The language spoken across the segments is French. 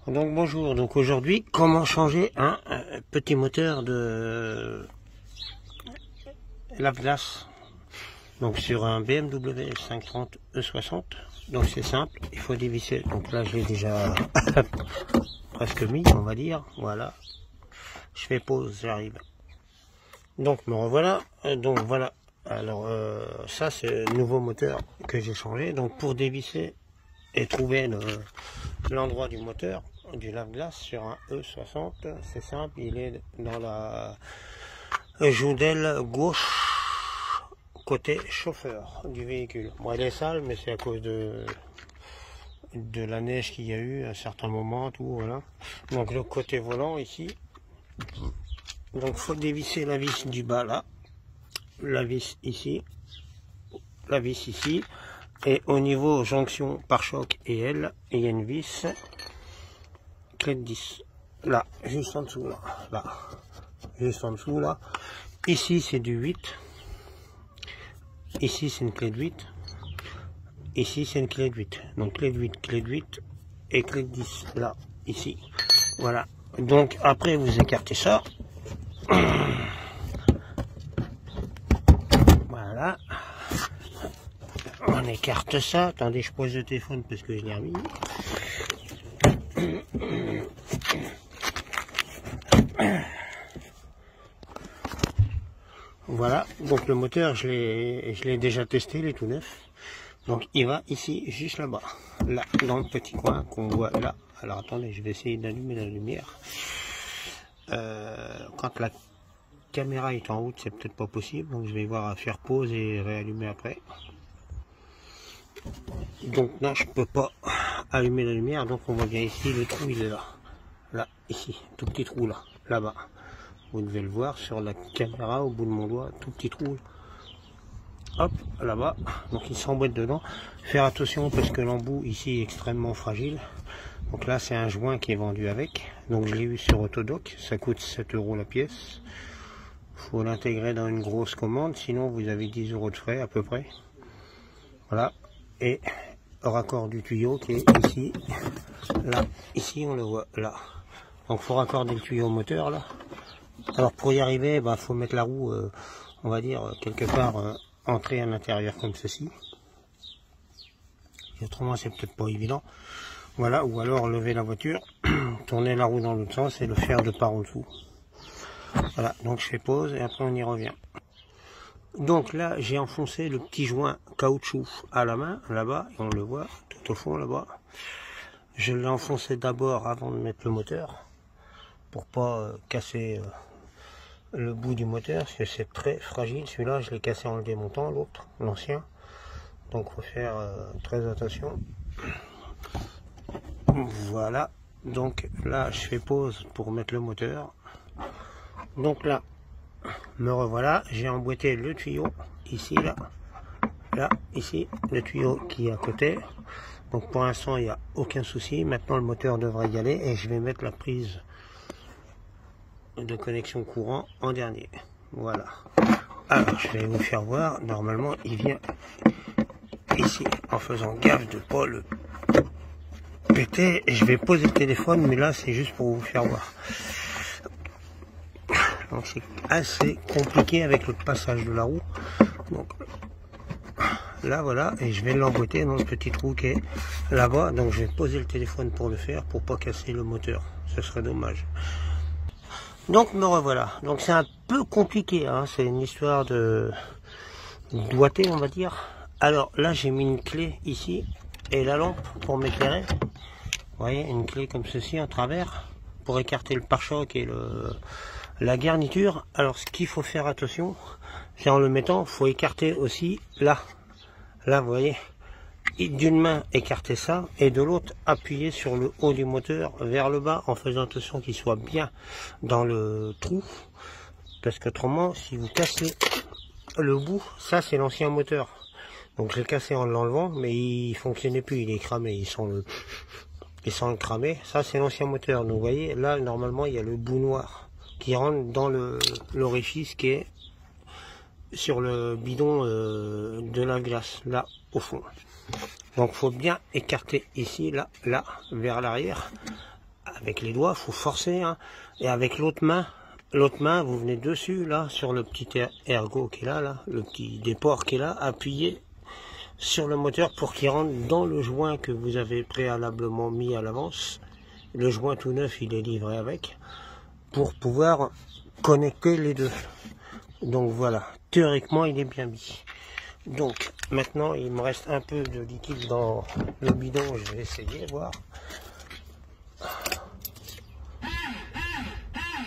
Donc bonjour, donc aujourd'hui comment changer un petit moteur de lave-glace donc sur un BMW 530 E60. Donc c'est simple, il faut dévisser, donc là je l'ai déjà presque mis on va dire, voilà, je fais pause, j'arrive, donc me revoilà. Donc voilà, alors ça c'est le nouveau moteur que j'ai changé. Donc pour dévisser et trouver l'endroit du moteur du lave-glace sur un E60, c'est simple, il est dans la joue d'aile gauche côté chauffeur du véhicule. Bon, elle est sale, mais c'est à cause de la neige qu'il y a eu à un certain moment, tout, voilà. Donc le côté volant ici, donc faut dévisser la vis du bas là, la vis ici, la vis ici, et au niveau jonction pare-choc et aile, il y a une vis clé de 10 là, juste en dessous là, juste en dessous là. Ici c'est du 8, ici c'est une clé de 8, ici c'est une clé de 8, donc clé de 8 et clé de 10 là, ici, voilà. Donc après vous écartez ça, voilà, on écarte ça. Attendez, je pose le téléphone parce que je l'ai remis. Voilà, donc le moteur je l'ai déjà testé, il est tout neuf. Donc il va ici, juste là-bas, là, dans le petit coin qu'on voit là. Alors attendez, je vais essayer d'allumer la lumière. Quand la caméra est en route, c'est peut-être pas possible, donc je vais voir à faire pause et réallumer après. Donc là, je peux pas allumer la lumière, donc on voit bien ici, le trou il est là. Là, ici, tout petit trou là, là-bas. Vous devez le voir sur la caméra au bout de mon doigt, tout petit trou. Hop, là-bas. Donc il s'emboîte dedans. Faire attention parce que l'embout ici est extrêmement fragile. Donc là c'est un joint qui est vendu avec. Donc je l'ai eu sur Autodoc. Ça coûte 7 € la pièce. Faut l'intégrer dans une grosse commande. Sinon vous avez 10 € de frais à peu près. Voilà. Et raccord du tuyau qui est ici. Là. Ici on le voit. Là. Donc il faut raccorder le tuyau moteur là. Alors pour y arriver, bah, faut mettre la roue, on va dire, quelque part entrée à l'intérieur comme ceci. Et autrement c'est peut-être pas évident. Voilà, ou alors lever la voiture, tourner la roue dans l'autre sens et le faire de par en dessous. Voilà, donc je fais pause et après on y revient. Donc là j'ai enfoncé le petit joint caoutchouc à la main, là-bas, et on le voit tout au fond là-bas. Je l'ai enfoncé d'abord avant de mettre le moteur, pour pas casser le bout du moteur, parce que c'est très fragile. Celui-là je l'ai cassé en le démontant, l'autre, l'ancien, donc faut faire très attention. Voilà, donc là je fais pause pour mettre le moteur. Donc là me revoilà, j'ai emboîté le tuyau ici, là, ici, le tuyau qui est à côté. Donc pour l'instant il n'y a aucun souci. Maintenant le moteur devrait y aller et je vais mettre la prise de connexion courant en dernier. Voilà, alors je vais vous faire voir. Normalement il vient ici, en faisant gaffe de pas le péter. Je vais poser le téléphone, mais là c'est juste pour vous faire voir. Donc c'est assez compliqué avec le passage de la roue. Donc là voilà, et je vais l'emboîter dans le petit trou qui est là-bas. Donc je vais poser le téléphone pour le faire, pour pas casser le moteur, ce serait dommage. Donc me revoilà. Donc c'est un peu compliqué, hein. C'est une histoire de doigté on va dire. Alors là j'ai mis une clé ici et la lampe pour m'éclairer. Vous voyez, une clé comme ceci en travers pour écarter le pare-choc et la garniture. Alors ce qu'il faut faire attention, c'est en le mettant, il faut écarter aussi là, vous voyez, d'une main écarter ça et de l'autre appuyer sur le haut du moteur vers le bas en faisant attention qu'il soit bien dans le trou, parce qu'autrement si vous cassez le bout, ça c'est l'ancien moteur, donc je l'ai cassé en l'enlevant mais il fonctionnait plus, il est cramé, il sent le cramer. Ça c'est l'ancien moteur. Donc vous voyez là normalement il y a le bout noir qui rentre dans l'orifice qui est sur le bidon de la glace là au fond. Donc faut bien écarter ici, là, vers l'arrière, avec les doigts, faut forcer, hein, et avec l'autre main, vous venez dessus, là, sur le petit ergot qui est là, le petit déport qui est là, appuyez sur le moteur pour qu'il rentre dans le joint que vous avez préalablement mis à l'avance. Le joint tout neuf, il est livré avec, pour pouvoir connecter les deux. Donc voilà, théoriquement, il est bien mis. Donc maintenant, il me reste un peu de liquide dans le bidon, je vais essayer de voir.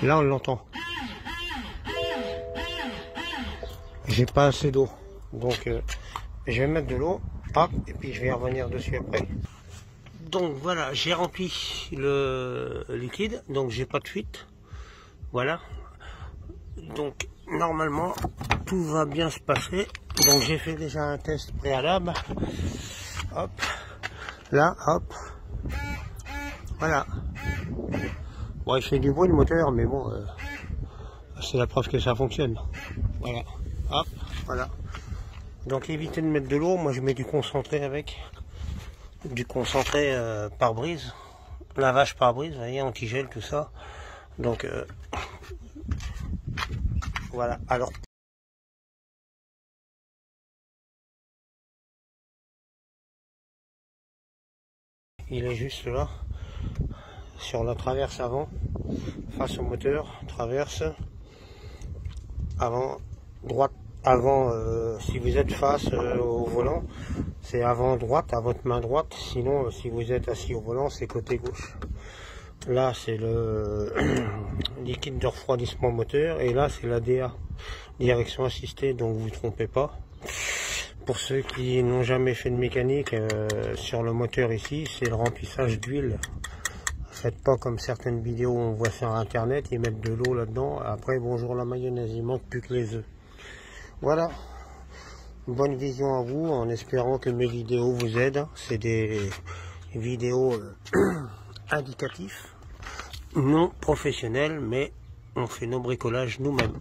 Là, on l'entend. J'ai pas assez d'eau, donc je vais mettre de l'eau, hop, et puis je vais revenir dessus après. Donc voilà, j'ai rempli le liquide, donc j'ai pas de fuite. Voilà. Donc normalement tout va bien se passer. Donc j'ai fait déjà un test préalable. Hop, là, hop. Voilà. Bon, il fait du bruit le moteur, mais bon, c'est la preuve que ça fonctionne. Voilà. Hop, voilà. Donc évitez de mettre de l'eau, moi je mets du concentré avec. Du concentré pare-brise. Lavage pare-brise, vous voyez, anti-gel, tout ça. Donc voilà. Alors il est juste là, sur la traverse avant, face au moteur, traverse, avant, droite, avant, si vous êtes face au volant, c'est avant droite, à votre main droite, sinon si vous êtes assis au volant, c'est côté gauche. Là c'est le liquide de refroidissement moteur, et là c'est la DA, direction assistée, donc vous ne vous trompez pas. Pour ceux qui n'ont jamais fait de mécanique, sur le moteur ici, c'est le remplissage d'huile. Faites pas comme certaines vidéos où on voit sur internet, ils mettent de l'eau là-dedans, après bonjour la mayonnaise, il manque plus que les œufs. Voilà, bonne vision à vous, en espérant que mes vidéos vous aident. C'est des vidéos indicatives, non professionnelles, mais on fait nos bricolages nous-mêmes.